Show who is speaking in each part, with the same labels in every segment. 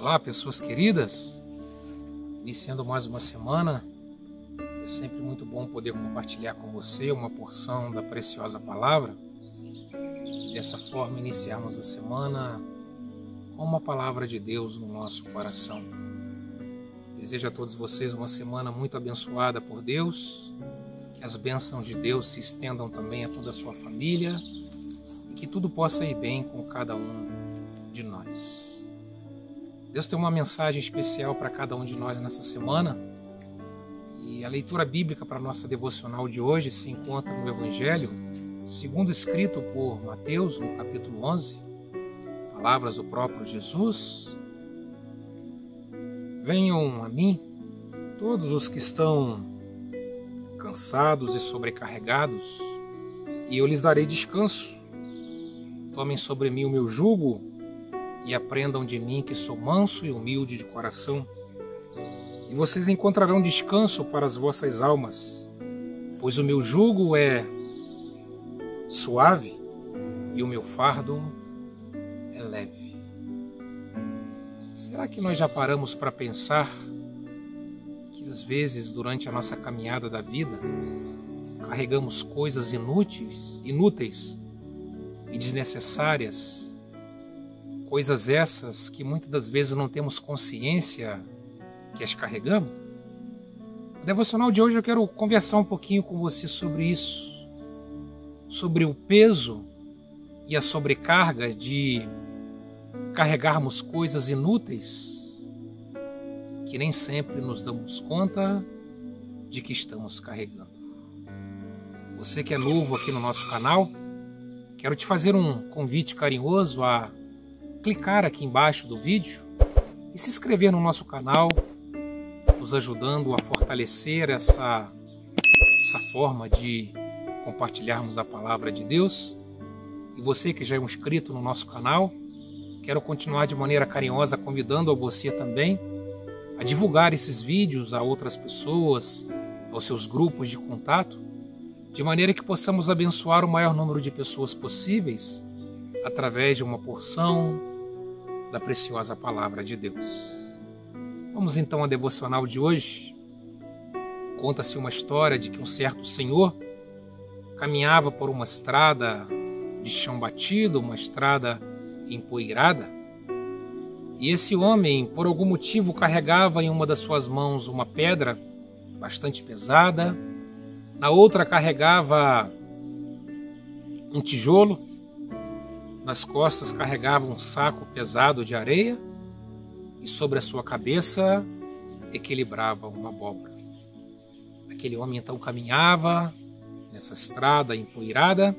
Speaker 1: Olá, pessoas queridas, iniciando mais uma semana. É sempre muito bom poder compartilhar com você uma porção da preciosa palavra e dessa forma iniciarmos a semana com uma palavra de Deus no nosso coração. Desejo a todos vocês uma semana muito abençoada por Deus, que as bênçãos de Deus se estendam também a toda a sua família e que tudo possa ir bem com cada um de nós. Deus tem uma mensagem especial para cada um de nós nessa semana, e a leitura bíblica para a nossa devocional de hoje se encontra no Evangelho, segundo escrito por Mateus, no capítulo 11, palavras do próprio Jesus. Venham a mim, todos os que estão cansados e sobrecarregados, e eu lhes darei descanso. Tomem sobre mim o meu jugo e aprendam de mim, que sou manso e humilde de coração, e vocês encontrarão descanso para as vossas almas, pois o meu jugo é suave e o meu fardo é leve. Será que nós já paramos para pensar que às vezes durante a nossa caminhada da vida carregamos coisas inúteis e desnecessárias, coisas essas que muitas das vezes não temos consciência que as carregamos? No devocional de hoje eu quero conversar um pouquinho com você sobre isso, sobre o peso e a sobrecarga de carregarmos coisas inúteis que nem sempre nos damos conta de que estamos carregando. Você que é novo aqui no nosso canal, quero te fazer um convite carinhoso a clicar aqui embaixo do vídeo e se inscrever no nosso canal, nos ajudando a fortalecer essa forma de compartilharmos a palavra de Deus. E você que já é um inscrito no nosso canal, quero continuar de maneira carinhosa convidando a você também a divulgar esses vídeos a outras pessoas, aos seus grupos de contato, de maneira que possamos abençoar o maior número de pessoas possíveis através de uma porção da preciosa palavra de Deus. Vamos então à devocional de hoje. Conta-se uma história de que um certo senhor caminhava por uma estrada de chão batido, uma estrada empoeirada, e esse homem, por algum motivo, carregava em uma das suas mãos uma pedra bastante pesada, na outra carregava um tijolo, nas costas carregava um saco pesado de areia e sobre a sua cabeça equilibrava uma abóbora. Aquele homem então caminhava nessa estrada empoeirada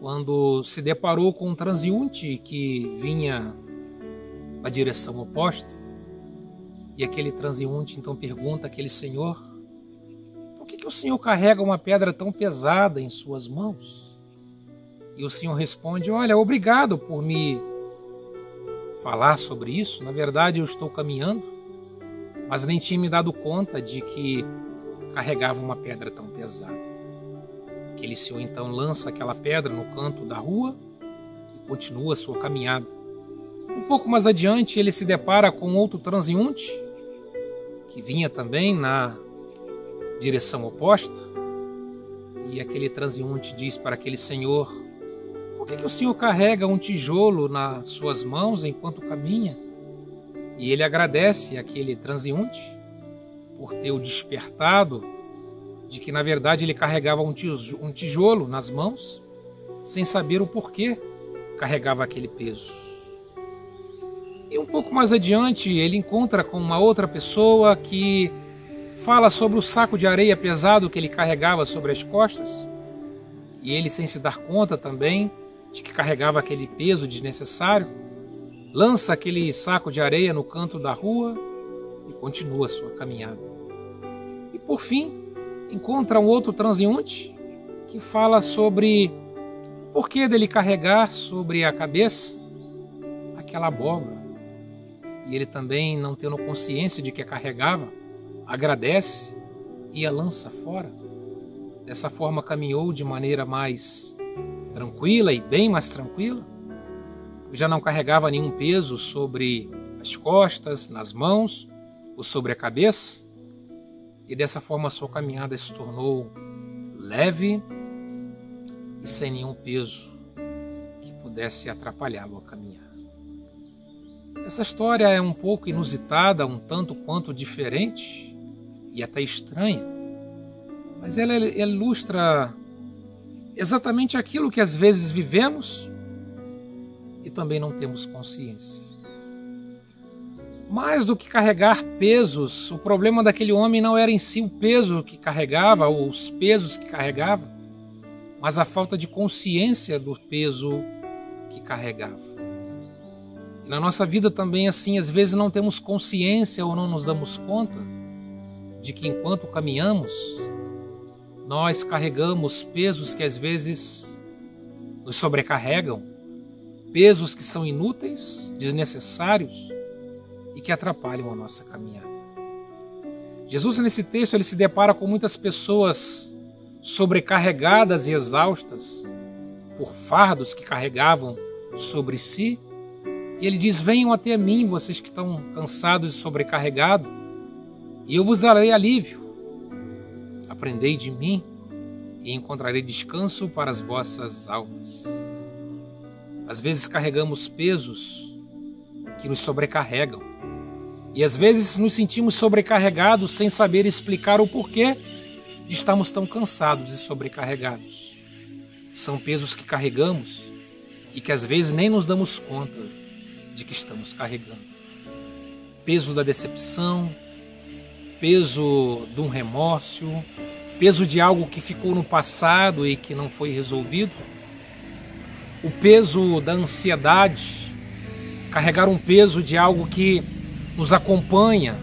Speaker 1: quando se deparou com um transeunte que vinha na direção oposta, e aquele transeunte então pergunta àquele senhor: por que o senhor carrega uma pedra tão pesada em suas mãos? E o senhor responde: olha, obrigado por me falar sobre isso. Na verdade, eu estou caminhando, mas nem tinha me dado conta de que carregava uma pedra tão pesada. Aquele senhor então lança aquela pedra no canto da rua e continua a sua caminhada. Um pouco mais adiante, ele se depara com outro transeunte que vinha também na direção oposta, e aquele transeunte diz para aquele senhor: por que o senhor carrega um tijolo nas suas mãos enquanto caminha? E ele agradece àquele transeunte por ter o despertado de que, na verdade, ele carregava um tijolo nas mãos, sem saber o porquê carregava aquele peso. E um pouco mais adiante, ele encontra com uma outra pessoa que fala sobre o saco de areia pesado que ele carregava sobre as costas, e ele, sem se dar conta também de que carregava aquele peso desnecessário, lança aquele saco de areia no canto da rua e continua a sua caminhada. E por fim, encontra um outro transeunte que fala sobre o porquê dele carregar sobre a cabeça aquela abóbora. E ele também, não tendo consciência de que a carregava, agradece e a lança fora. Dessa forma caminhou de maneira mais tranquila e bem mais tranquila, já não carregava nenhum peso sobre nas costas, nas mãos ou sobre a cabeça. E dessa forma a sua caminhada se tornou leve e sem nenhum peso que pudesse atrapalhá-lo a caminhar. Essa história é um pouco inusitada, um tanto quanto diferente e até estranha, mas ela ilustra exatamente aquilo que às vezes vivemos e também não temos consciência. Mais do que carregar pesos, o problema daquele homem não era em si o peso que carregava ou os pesos que carregava, mas a falta de consciência do peso que carregava. E na nossa vida também assim, às vezes não temos consciência ou não nos damos conta de que enquanto caminhamos, nós carregamos pesos que às vezes nos sobrecarregam, pesos que são inúteis, desnecessários e que atrapalham a nossa caminhada. Jesus, nesse texto, ele se depara com muitas pessoas sobrecarregadas e exaustas por fardos que carregavam sobre si. E ele diz: venham até mim, vocês que estão cansados e sobrecarregados, e eu vos darei alívio. Aprendei de mim e encontrarei descanso para as vossas almas. Às vezes carregamos pesos que nos sobrecarregam. E às vezes nos sentimos sobrecarregados sem saber explicar o porquê de estarmos tão cansados e sobrecarregados. São pesos que carregamos e que às vezes nem nos damos conta de que estamos carregando. Peso da decepção, peso de um remorso, peso de algo que ficou no passado e que não foi resolvido, o peso da ansiedade, carregar um peso de algo que nos acompanha,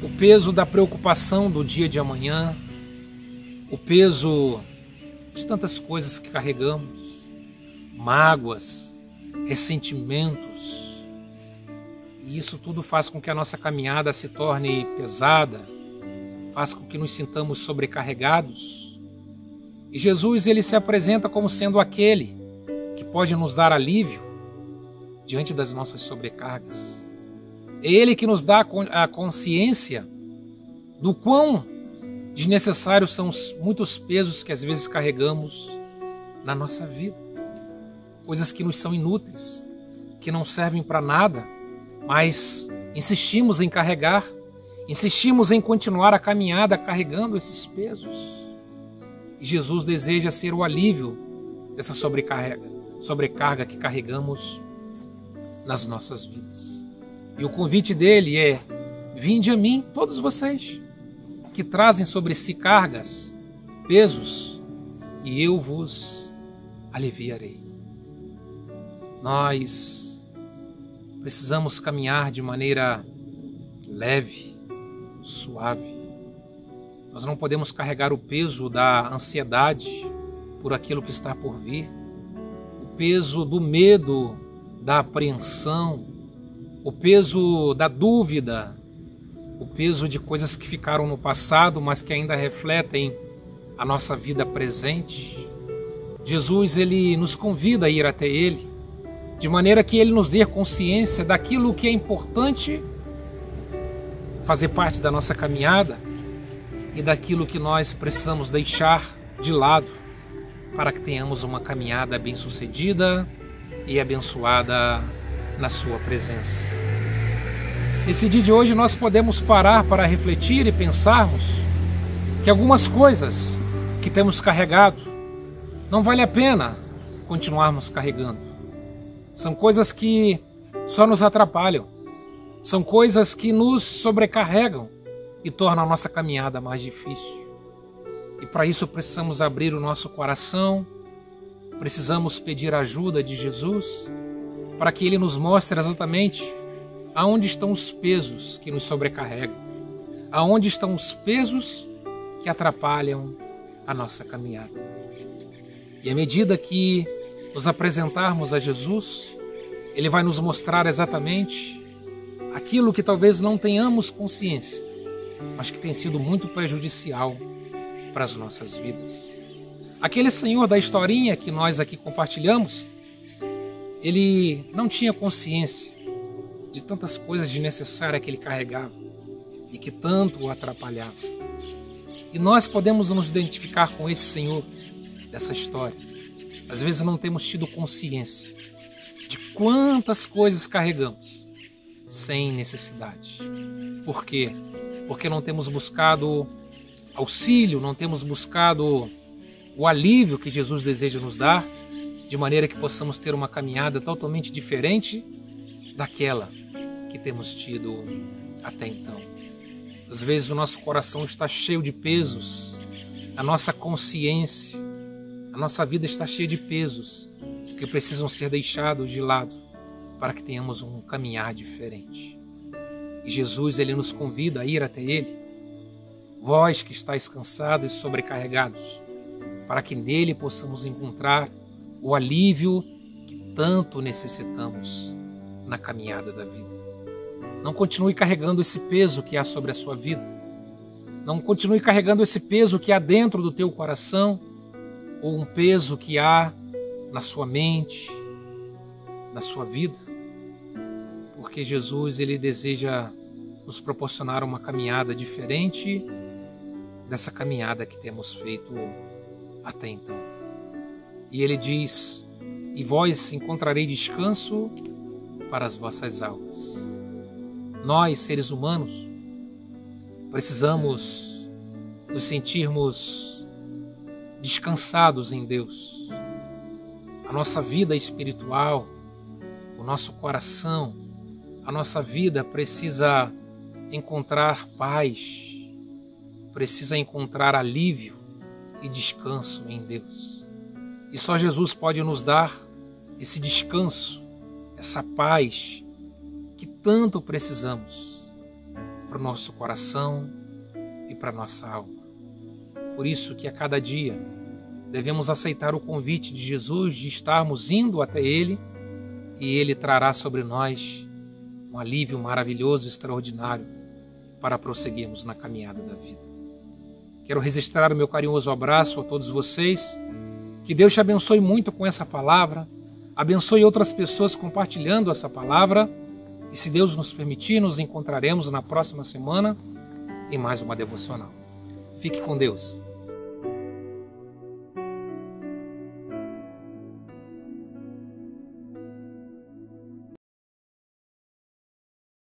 Speaker 1: o peso da preocupação do dia de amanhã, o peso de tantas coisas que carregamos, mágoas, ressentimentos. E isso tudo faz com que a nossa caminhada se torne pesada, faz com que nos sintamos sobrecarregados. E Jesus, ele se apresenta como sendo aquele que pode nos dar alívio diante das nossas sobrecargas. É Ele que nos dá a consciência do quão desnecessários são muitos pesos que às vezes carregamos na nossa vida. Coisas que nos são inúteis, que não servem para nada, mas insistimos em carregar, insistimos em continuar a caminhada carregando esses pesos. E Jesus deseja ser o alívio dessa sobrecarga que carregamos nas nossas vidas. E o convite dele é: vinde a mim, todos vocês que trazem sobre si cargas, pesos, e eu vos aliviarei. Nós precisamos caminhar de maneira leve, suave. Nós não podemos carregar o peso da ansiedade por aquilo que está por vir, o peso do medo, da apreensão, o peso da dúvida, o peso de coisas que ficaram no passado, mas que ainda refletem a nossa vida presente. Jesus, ele nos convida a ir até ele, de maneira que ele nos dê consciência daquilo que é importante fazer parte da nossa caminhada e daquilo que nós precisamos deixar de lado para que tenhamos uma caminhada bem-sucedida e abençoada na sua presença. Nesse dia de hoje nós podemos parar para refletir e pensarmos que algumas coisas que temos carregado não vale a pena continuarmos carregando. São coisas que só nos atrapalham, são coisas que nos sobrecarregam e tornam a nossa caminhada mais difícil. E para isso precisamos abrir o nosso coração, precisamos pedir a ajuda de Jesus para que Ele nos mostre exatamente aonde estão os pesos que nos sobrecarregam, aonde estão os pesos que atrapalham a nossa caminhada. E à medida que nos apresentarmos a Jesus, Ele vai nos mostrar exatamente aquilo que talvez não tenhamos consciência, mas que tem sido muito prejudicial para as nossas vidas. Aquele senhor da historinha que nós aqui compartilhamos, ele não tinha consciência de tantas coisas desnecessárias que ele carregava e que tanto o atrapalhava. E nós podemos nos identificar com esse Senhor dessa história. Às vezes não temos tido consciência de quantas coisas carregamos sem necessidade. Por quê? Porque não temos buscado auxílio, não temos buscado o alívio que Jesus deseja nos dar, de maneira que possamos ter uma caminhada totalmente diferente daquela que temos tido até então. Às vezes o nosso coração está cheio de pesos, a nossa consciência, a nossa vida está cheia de pesos que precisam ser deixados de lado para que tenhamos um caminhar diferente. E Jesus, ele nos convida a ir até ele, vós que estáis cansados e sobrecarregados, para que nele possamos encontrar o alívio que tanto necessitamos na caminhada da vida. Não continue carregando esse peso que há sobre a sua vida. Não continue carregando esse peso que há dentro do teu coração, ou um peso que há na sua mente, na sua vida. Porque Jesus, ele deseja nos proporcionar uma caminhada diferente dessa caminhada que temos feito até então. E ele diz: e vós encontrarei descanso para as vossas almas. Nós, seres humanos, precisamos nos sentirmos descansados em Deus. A nossa vida espiritual, o nosso coração, a nossa vida precisa encontrar paz, precisa encontrar alívio e descanso em Deus. E só Jesus pode nos dar esse descanso, essa paz que tanto precisamos para o nosso coração e para a nossa alma. Por isso que a cada dia devemos aceitar o convite de Jesus de estarmos indo até Ele, e Ele trará sobre nós um alívio maravilhoso e extraordinário para prosseguirmos na caminhada da vida. Quero registrar o meu carinhoso abraço a todos vocês. Que Deus te abençoe muito com essa palavra, abençoe outras pessoas compartilhando essa palavra, e se Deus nos permitir, nos encontraremos na próxima semana em mais uma devocional. Fique com Deus.